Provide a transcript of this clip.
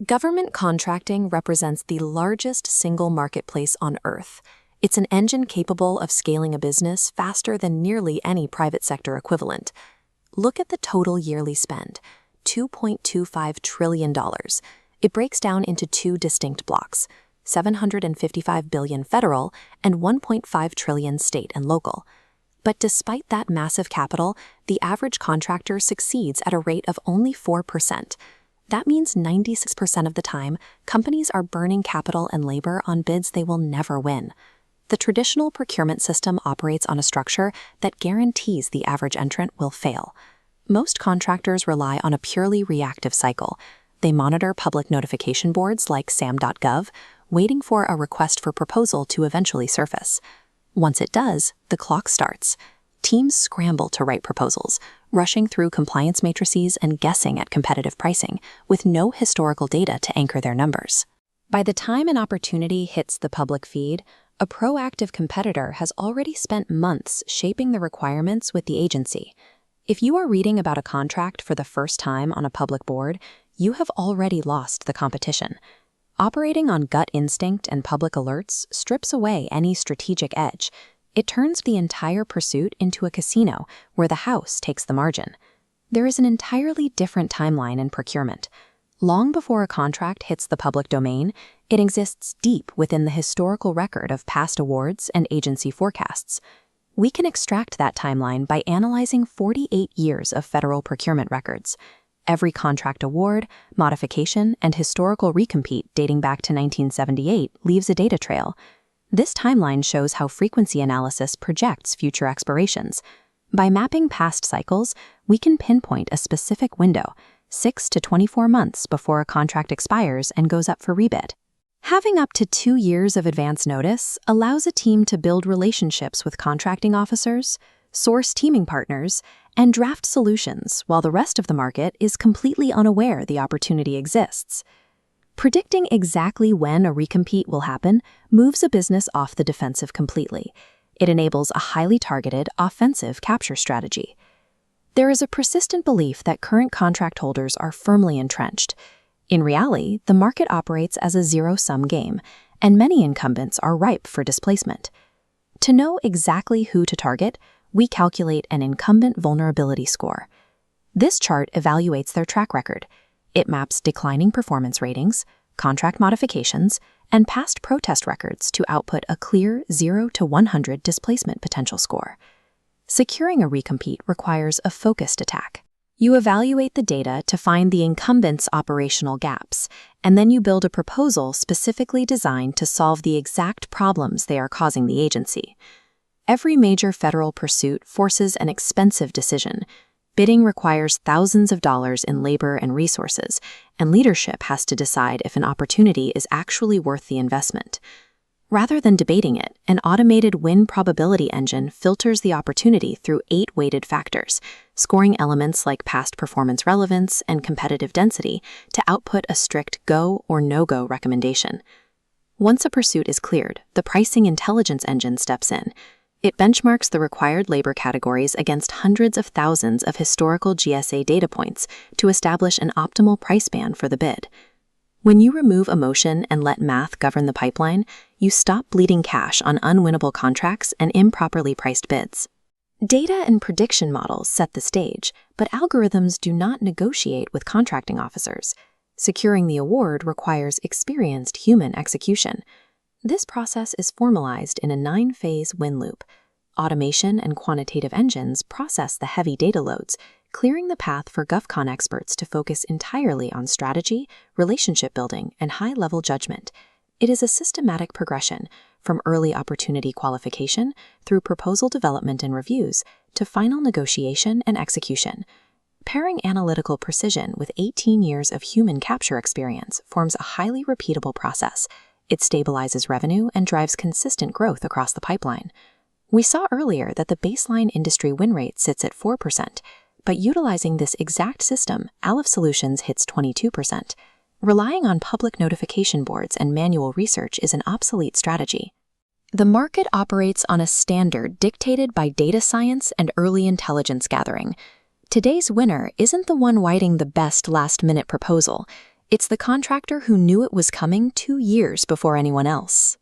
Government contracting represents the largest single marketplace on Earth. It's an engine capable of scaling a business faster than nearly any private sector equivalent. Look at the total yearly spend, $2.25 trillion. It breaks down into two distinct blocks, $755 billion federal and $1.5 trillion state and local. But despite that massive capital, the average contractor succeeds at a rate of only 4%. That means 96% of the time, companies are burning capital and labor on bids they will never win. The traditional procurement system operates on a structure that guarantees the average entrant will fail. Most contractors rely on a purely reactive cycle. They monitor public notification boards like SAM.gov, waiting for a request for proposal to eventually surface. Once it does, the clock starts. Teams scramble to write proposals, rushing through compliance matrices and guessing at competitive pricing, with no historical data to anchor their numbers. By the time an opportunity hits the public feed, a proactive competitor has already spent months shaping the requirements with the agency. If you are reading about a contract for the first time on a public board, you have already lost the competition. Operating on gut instinct and public alerts strips away any strategic edge. It turns the entire pursuit into a casino where the house takes the margin. There is an entirely different timeline in procurement. Long before a contract hits the public domain, it exists deep within the historical record of past awards and agency forecasts. We can extract that timeline by analyzing 48 years of federal procurement records. Every contract award, modification, and historical recompete dating back to 1978 leaves a data trail. This timeline shows how frequency analysis projects future expirations. By mapping past cycles, we can pinpoint a specific window, 6 to 24 months before a contract expires and goes up for rebid. Having up to 2 years of advance notice allows a team to build relationships with contracting officers, source teaming partners, and draft solutions while the rest of the market is completely unaware the opportunity exists. Predicting exactly when a recompete will happen moves a business off the defensive completely. It enables a highly targeted, offensive capture strategy. There is a persistent belief that current contract holders are firmly entrenched. In reality, the market operates as a zero-sum game, and many incumbents are ripe for displacement. To know exactly who to target, we calculate an Incumbent Vulnerability Score. This chart evaluates their track record. It maps declining performance ratings, contract modifications, and past protest records to output a clear 0 to 100 displacement potential score. Securing a recompete requires a focused attack. You evaluate the data to find the incumbent's operational gaps, and then you build a proposal specifically designed to solve the exact problems they are causing the agency. Every major federal pursuit forces an expensive decision. Bidding requires thousands of dollars in labor and resources, and leadership has to decide if an opportunity is actually worth the investment. Rather than debating it, an automated win probability engine filters the opportunity through 8 weighted factors, scoring elements like past performance relevance and competitive density to output a strict go or no-go recommendation. Once a pursuit is cleared, the pricing intelligence engine steps in. It benchmarks the required labor categories against hundreds of thousands of historical GSA data points to establish an optimal price band for the bid. When you remove emotion and let math govern the pipeline, you stop bleeding cash on unwinnable contracts and improperly priced bids. Data and prediction models set the stage, but algorithms do not negotiate with contracting officers. Securing the award requires experienced human execution. This process is formalized in a 9-phase win loop. Automation and quantitative engines process the heavy data loads, clearing the path for GovCon experts to focus entirely on strategy, relationship building, and high-level judgment. It is a systematic progression, from early opportunity qualification through proposal development and reviews to final negotiation and execution. Pairing analytical precision with 18 years of human capture experience forms a highly repeatable process. It stabilizes revenue and drives consistent growth across the pipeline. We saw earlier that the baseline industry win rate sits at 4%, but utilizing this exact system, Aliff Solutions hits 22%. Relying on public notification boards and manual research is an obsolete strategy. The market operates on a standard dictated by data science and early intelligence gathering. Today's winner isn't the one writing the best last-minute proposal. It's the contractor who knew it was coming 2 years before anyone else.